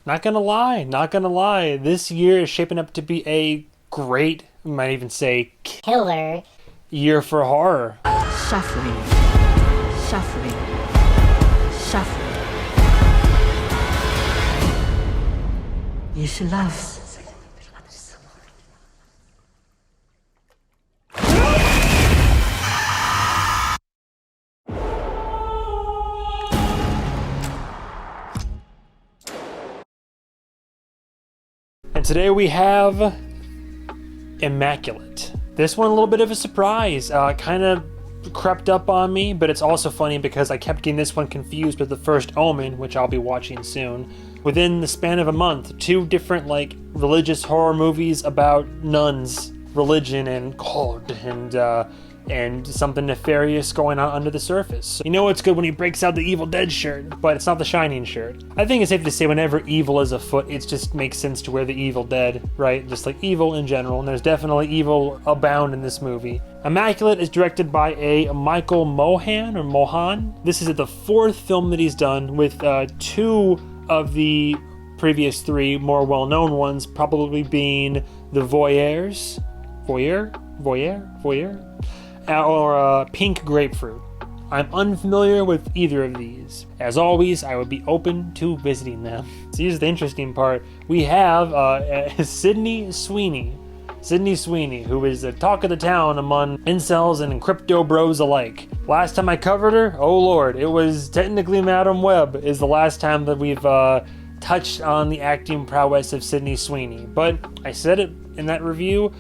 not gonna lie, this year is shaping up to be a great, might even say killer year for horror. Shuffling. You should love. And today we have Immaculate. This one a little bit of a surprise. Kind of crept up on me, but it's also funny because I kept getting this one confused with the first Omen, which I'll be watching soon. Within the span of a month, two different like religious horror movies about nuns, religion, and cult, and something nefarious going on under the surface. You know it's good when he breaks out the Evil Dead shirt, but it's not the Shining shirt. I think it's safe to say whenever evil is afoot, it just makes sense to wear the Evil Dead, right? Just like evil in general, and there's definitely evil abound in this movie. Immaculate is directed by a Michael Mohan. This is the fourth film that he's done, with two of the previous three more well-known ones probably being The Voyeur, or Pink Grapefruit. I'm unfamiliar with either of these. As always, I would be open to visiting them. So here's the interesting part. We have Sydney Sweeney, who is the talk of the town among incels and crypto bros alike. Last time I covered her, oh lord, it was technically Madam Web is the last time that we've touched on the acting prowess of Sydney Sweeney. But I said it in that review,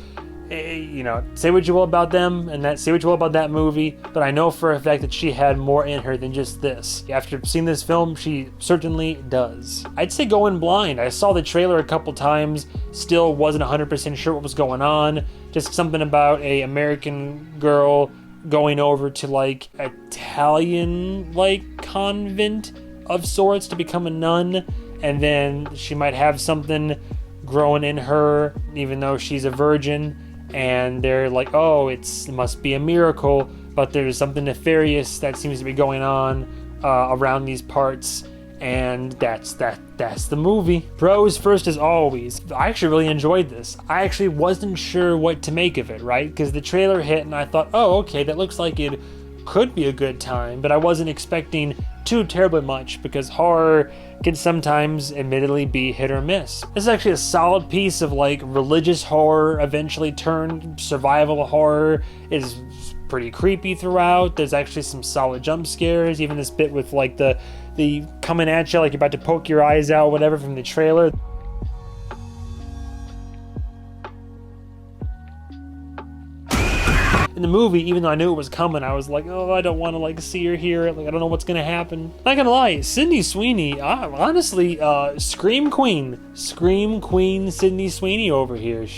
say what you will about them and say what you will about that movie, but I know for a fact that she had more in her than just this. After seeing this film, she certainly does. I'd say go in blind. I saw the trailer a couple times, still wasn't 100% sure what was going on. Just something about a American girl going over to like Italian like convent of sorts to become a nun, and then she might have something growing in her even though she's a virgin. And they're like, oh, it must be a miracle, but there's something nefarious that seems to be going on around these parts, and that's the movie. Pros first as always. I actually really enjoyed this. I actually wasn't sure what to make of it, right? Because the trailer hit and I thought, oh, okay, that looks like it could be a good time, but I wasn't expecting too terribly much because horror can sometimes admittedly be hit or miss. This is actually a solid piece of like religious horror eventually turned survival horror. It is pretty creepy throughout. There's actually some solid jump scares, even this bit with like the coming at you like you're about to poke your eyes out, whatever, from the trailer. In the movie, even though I knew it was coming, I was like, oh, I don't want to like see or hear it. Like, I don't know what's gonna happen. Not gonna lie, Sydney Sweeney, honestly, Scream Queen Sydney Sweeney over here.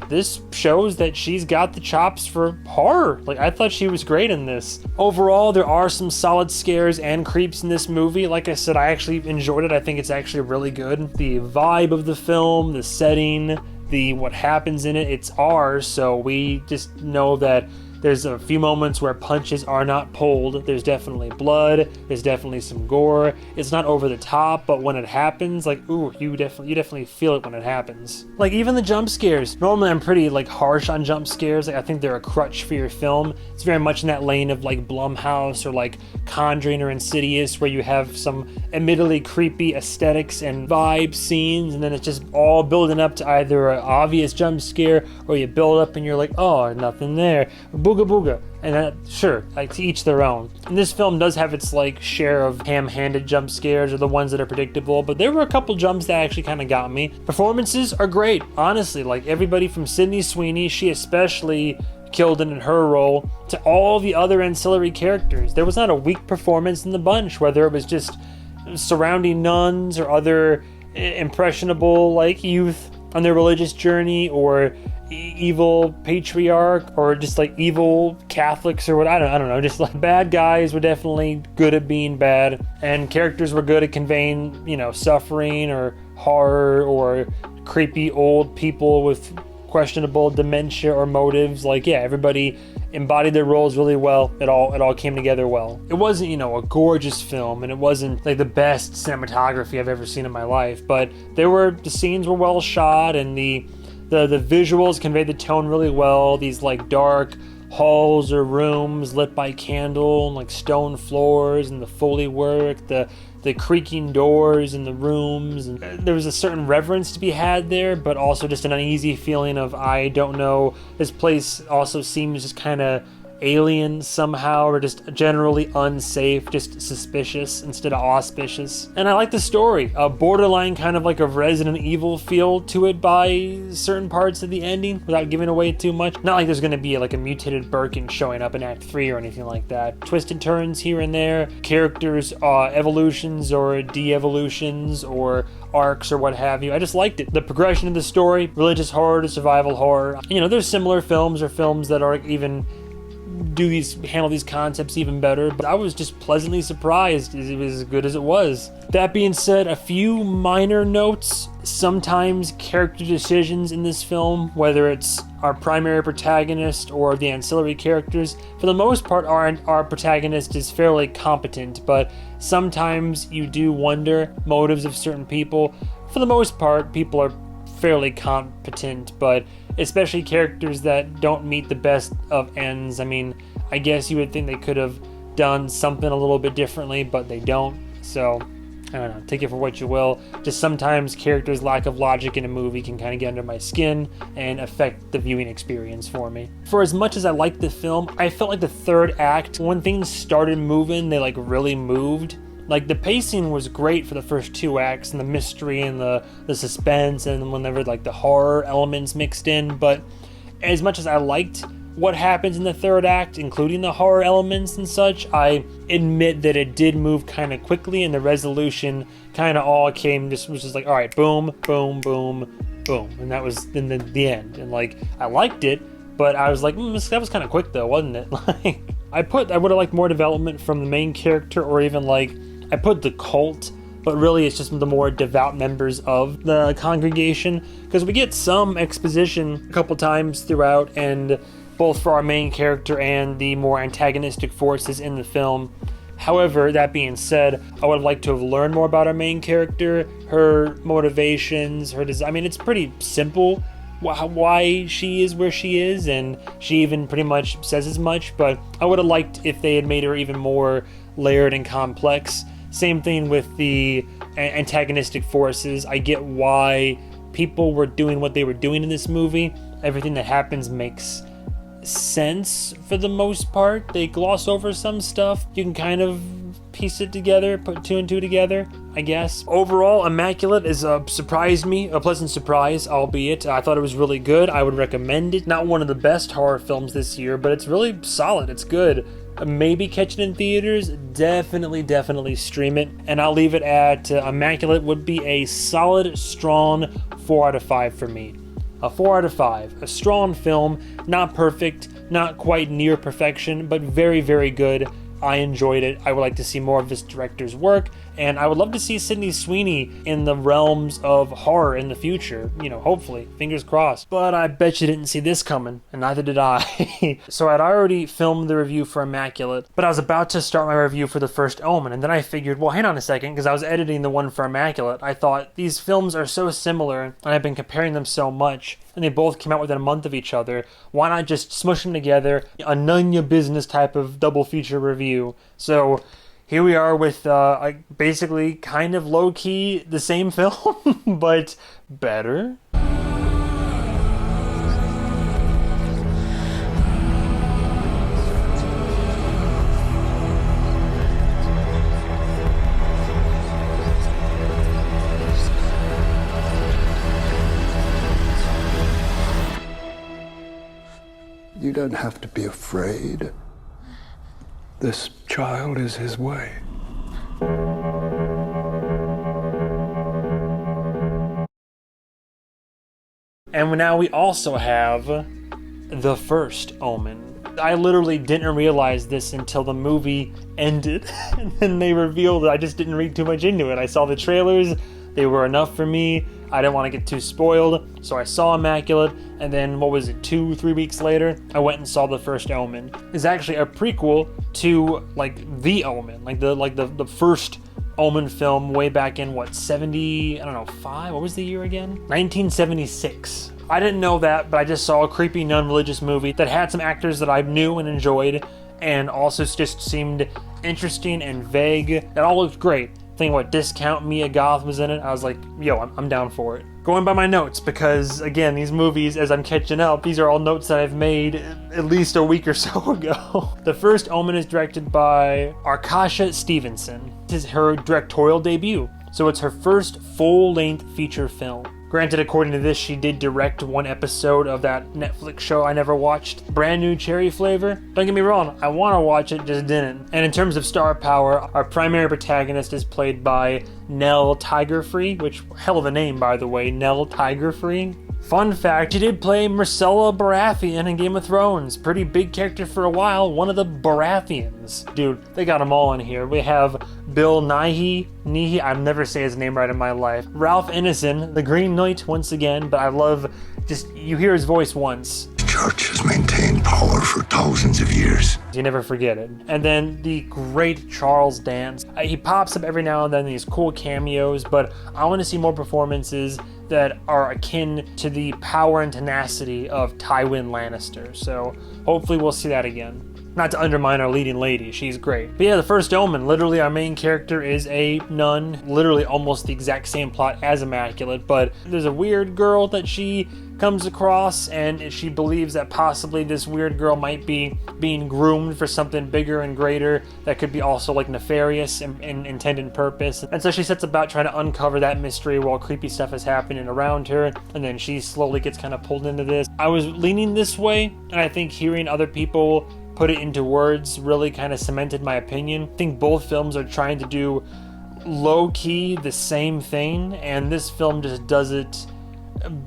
This shows that she's got the chops for horror. Like, I thought she was great in this. Overall, there are some solid scares and creeps in this movie. Like I said, I actually enjoyed it. I think it's actually really good. The vibe of the film, the setting, what happens in it, it's ours, so we just know that there's a few moments where punches are not pulled. There's definitely blood, there's definitely some gore. It's not over the top, but when it happens, like, ooh, you definitely feel it when it happens. Like, even the jump scares. Normally I'm pretty like harsh on jump scares. Like, I think they're a crutch for your film. It's very much in that lane of like Blumhouse or like Conjuring or Insidious, where you have some admittedly creepy aesthetics and vibe scenes, and then it's just all building up to either an obvious jump scare, or you build up and you're like, oh, nothing there, booga booga. And that, sure, like, to each their own. And this film does have its like share of ham-handed jump scares, or the ones that are predictable, but there were a couple jumps that actually kind of got me. Performances are great, honestly. Like, everybody from Sydney Sweeney, she especially killed it in her role, to all the other ancillary characters. There was not a weak performance in the bunch, whether it was just surrounding nuns or other impressionable like youth on their religious journey, or evil patriarch, or just like evil Catholics, or what, I don't know, just like bad guys were definitely good at being bad, and characters were good at conveying, suffering or horror, or creepy old people with questionable dementia or motives. Like, yeah, everybody embodied their roles really well. It all came together well. It wasn't, a gorgeous film, and it wasn't like the best cinematography I've ever seen in my life, but the scenes were well shot, and the visuals conveyed the tone really well. These like dark halls or rooms lit by candle, and like stone floors, and the Foley work, the creaking doors in the rooms, and there was a certain reverence to be had there, but also just an uneasy feeling of, I don't know, this place also seems just kind of alien somehow, or just generally unsafe, just suspicious instead of auspicious. And I like the story, a borderline kind of like a Resident Evil feel to it by certain parts of the ending, without giving away too much. Not like there's going to be like a mutated Birkin showing up in Act 3 or anything like that. Twisted turns here and there, characters evolutions or de-evolutions or arcs or what have you. I just liked it. The progression of the story, religious horror to survival horror. There's similar films or films that are even handle these concepts even better, but I was just pleasantly surprised. It was as good as it was. That being said, a few minor notes. Sometimes character decisions in this film, whether it's our primary protagonist or the ancillary characters, for the most part our protagonist is fairly competent, but sometimes you do wonder motives of certain people. For the most part, people are fairly competent, but especially characters that don't meet the best of ends. I mean, I guess you would think they could have done something a little bit differently, but they don't. So, I don't know, take it for what you will. Just sometimes characters' lack of logic in a movie can kind of get under my skin and affect the viewing experience for me. For as much as I liked the film, I felt like the third act, when things started moving, they like really moved. Like, the pacing was great for the first two acts, and the mystery and the suspense, and whenever like the horror elements mixed in, but as much as I liked what happens in the third act, including the horror elements and such, I admit that it did move kind of quickly, and the resolution kind of all was just like, all right, boom, boom, boom, boom, and that was then the end. And like, I liked it, but I was like, that was kind of quick though, wasn't it? Like, I would have liked more development from the main character, or even like, I put the cult, but really it's just the more devout members of the congregation, because we get some exposition a couple times throughout, and both for our main character and the more antagonistic forces in the film. However, that being said, I would have liked to have learned more about our main character, her motivations, her design. I mean, it's pretty simple why she is where she is, and she even pretty much says as much, but I would have liked if they had made her even more layered and complex. Same thing with the antagonistic forces. I get why people were doing what they were doing in this movie. Everything that happens makes sense for the most part. They gloss over some stuff. You can kind of piece it together, put two and two together, I guess. Overall, Immaculate is surprised me, a pleasant surprise, albeit. I thought it was really good. I would recommend it. Not one of the best horror films this year, but it's really solid. It's good. Maybe catch it in theaters. Definitely stream it. And I'll leave it at Immaculate would be a solid, strong 4 out of 5 for me. A 4 out of 5. A strong film. Not perfect. Not quite near perfection, but very, very good. I enjoyed it. I would like to see more of this director's work, and I would love to see Sydney Sweeney in the realms of horror in the future. Hopefully. Fingers crossed. But I bet you didn't see this coming, and neither did I. So I'd already filmed the review for Immaculate, but I was about to start my review for the first Omen, and then I figured, well, hang on a second, because I was editing the one for Immaculate. I thought, these films are so similar, and I've been comparing them so much, and they both came out within a month of each other. Why not just smush them together, a none your business type of double feature review? So here we are with basically kind of low-key the same film, but better. You don't have to be afraid. This child is his way. And now we also have the first Omen. I literally didn't realize this until the movie ended, and then they revealed it. I just didn't read too much into it. I saw the trailers, They were enough for me. I didn't want to get too spoiled, so I saw Immaculate, and then, 2-3 weeks later, I went and saw the first Omen. It's actually a prequel to, like, the Omen, like the first Omen film way back in, 5? What was the year again? 1976. I didn't know that, but I just saw a creepy non-religious movie that had some actors that I knew and enjoyed, and also just seemed interesting and vague. It all looked great. Thinking Discount Mia Goth was in it, I was like, yo, I'm down for it. Going by my notes, because again, these movies, as I'm catching up, these are all notes that I've made at least a week or so ago. The first Omen is directed by Arkasha Stevenson. This is her directorial debut, so it's her first full-length feature film. Granted, according to this, she did direct one episode of that Netflix show I never watched, Brand New Cherry Flavor. Don't get me wrong, I want to watch it, just didn't. And in terms of star power, our primary protagonist is played by Nell Tigerfree, which, hell of a name, by the way, Nell Tigerfree. Fun fact, she did play Myrcella Baratheon in Game of Thrones. Pretty big character for a while, one of the Baratheons. Dude, they got them all in here. We have Bill Nighy, I'll never say his name right in my life. Ralph Ineson, the Green Knight once again, but I love you hear his voice once. The church has maintained power for thousands of years. You never forget it. And then the great Charles Dance. He pops up every now and then in these cool cameos, but I want to see more performances that are akin to the power and tenacity of Tywin Lannister. So hopefully we'll see that again. Not to undermine our leading lady, she's great. But yeah, the first Omen, literally our main character is a nun, literally almost the exact same plot as Immaculate, but there's a weird girl that she comes across, and she believes that possibly this weird girl might be being groomed for something bigger and greater that could be also like nefarious and intended purpose. And so she sets about trying to uncover that mystery while creepy stuff is happening around her, and then she slowly gets kind of pulled into this. I was leaning this way, and I think hearing other people put it into words really kind of cemented my opinion. I think both films are trying to do low-key the same thing, and this film just does it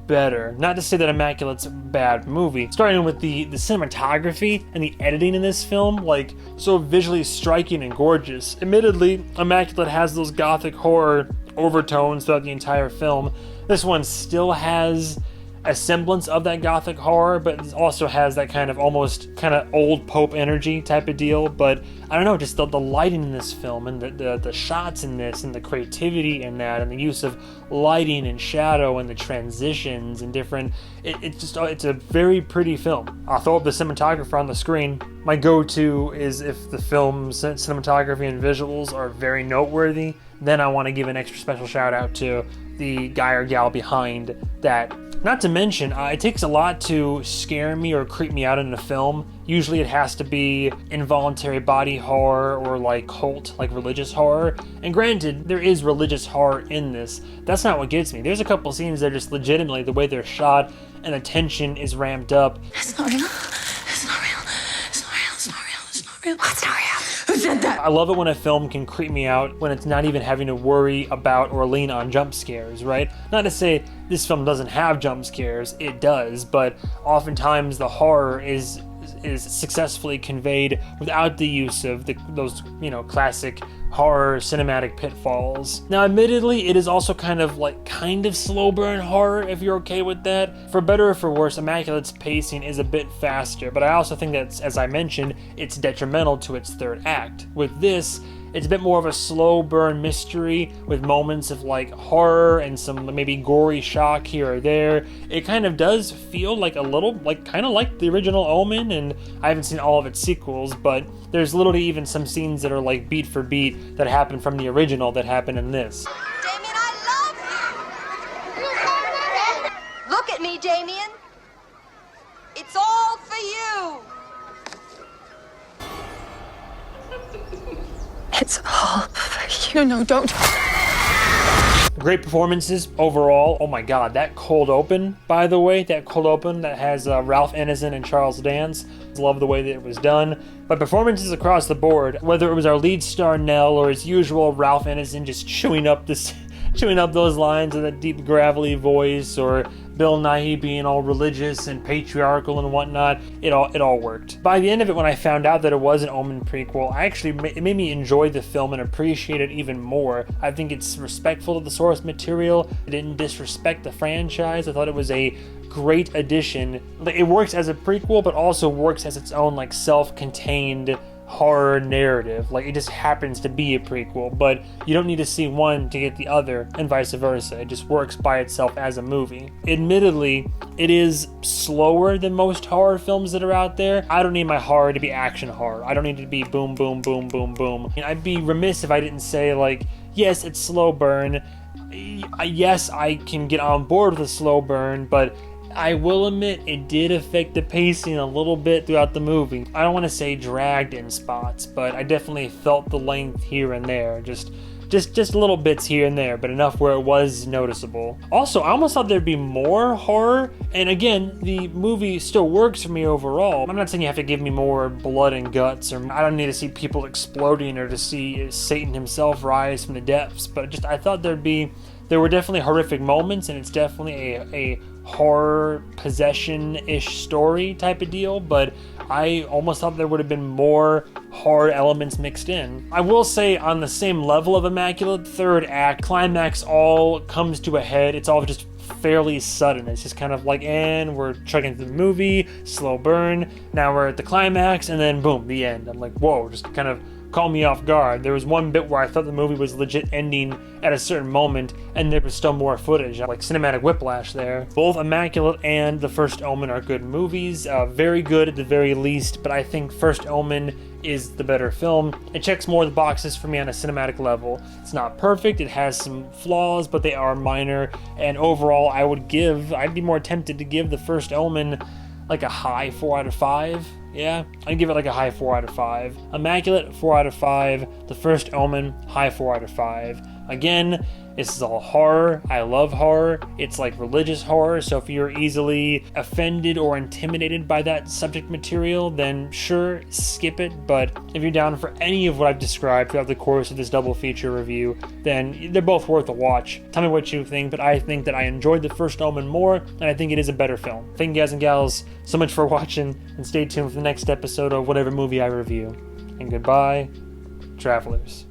better. Not to say that Immaculate's a bad movie. Starting with the cinematography and the editing in this film, like, so visually striking and gorgeous. Admittedly, Immaculate has those gothic horror overtones throughout the entire film. This one still has a semblance of that gothic horror, but it also has that kind of almost kind of old Pope energy type of deal. But I don't know, just the lighting in this film and the shots in this and the creativity in that and the use of lighting and shadow and the transitions and different, it's a very pretty film. I'll throw up the cinematographer on the screen. My go-to is if the film's cinematography and visuals are very noteworthy, then I want to give an extra special shout out to the guy or gal behind that. Not to mention, it takes a lot to scare me or creep me out in a film. Usually it has to be involuntary body horror or like cult, like religious horror. And granted, there is religious horror in this. That's not what gets me. There's a couple scenes that are just legitimately the way they're shot and the tension is ramped up. It's not real. It's not real. It's not real. It's not real. It's not real. What's not real? Who said that? I love it when a film can creep me out when it's not even having to worry about or lean on jump scares, right? Not to say this film doesn't have jump scares, it does, but oftentimes the horror is successfully conveyed without the use of those classic horror cinematic pitfalls. Now, admittedly, it is also kind of slow burn horror, if you're okay with that. For better or for worse, Immaculate's pacing is a bit faster, but I also think that, as I mentioned, it's detrimental to its third act. With this, it's a bit more of a slow burn mystery with moments of horror and some maybe gory shock here or there. It kind of does feel like a little kind of like the original Omen, and I haven't seen all of its sequels, but there's literally even some scenes that are like beat for beat that happened from the original that happen in this. Damien, I love you! Look at me, Damien. It's all for you. It's all for you. No, don't. Great performances overall. Oh my god, that cold open, by the way, that has Ralph Ineson and Charles Dance. Love the way that it was done. But performances across the board, whether it was our lead star Nell or as usual Ralph Ineson just chewing up this chewing up those lines in that deep gravelly voice, or Bill Nighy being all religious and patriarchal and whatnot. It all worked. By the end of it, when I found out that it was an Omen prequel, it made me enjoy the film and appreciate it even more. I think it's respectful to the source material. It didn't disrespect the franchise. I thought it was a great addition. It works as a prequel, but also works as its own like self-contained horror narrative. Like, it just happens to be a prequel, but you don't need to see one to get the other, and vice versa. It just works by itself as a movie. Admittedly, it is slower than most horror films that are out there. I don't need my horror to be action horror. I don't need it to be boom, boom, boom, boom, boom. And I'd be remiss if I didn't say, like, yes, it's slow burn. Yes, I can get on board with a slow burn, but I will admit it did affect the pacing a little bit throughout the movie. I don't want to say dragged in spots, but I definitely felt the length here and there. Just little bits here and there, but enough where it was noticeable. Also, I almost thought there'd be more horror, and again, the movie still works for me overall. I'm not saying you have to give me more blood and guts, or I don't need to see people exploding or to see Satan himself rise from the depths, but I thought there were definitely horrific moments, and it's definitely a horror possession-ish story type of deal, but I almost thought there would have been more horror elements mixed in. I will say, on the same level of Immaculate, third act, climax all comes to a head. It's all just fairly sudden. It's just kind of like, and we're chugging through the movie, slow burn, now we're at the climax, and then boom, the end. I'm like, whoa, just kind of caught me off guard. There was one bit where I thought the movie was legit ending at a certain moment, and there was still more footage, like cinematic whiplash there. Both Immaculate and The First Omen are good movies, very good at the very least, but I think First Omen is the better film. It checks more of the boxes for me on a cinematic level. It's not perfect, it has some flaws, but they are minor, and overall I'd be more tempted to give The First Omen like a high 4 out of 5. Yeah, I'd give it like a high 4 out of 5. Immaculate, 4 out of 5. The First Omen, high 4 out of 5. Again, this is all horror. I love horror. It's like religious horror, so if you're easily offended or intimidated by that subject material, then sure, skip it. But if you're down for any of what I've described throughout the course of this double feature review, then they're both worth a watch. Tell me what you think, but I think that I enjoyed The First Omen more, and I think it is a better film. Thank you guys and gals so much for watching, and stay tuned for the next episode of whatever movie I review. And goodbye, travelers.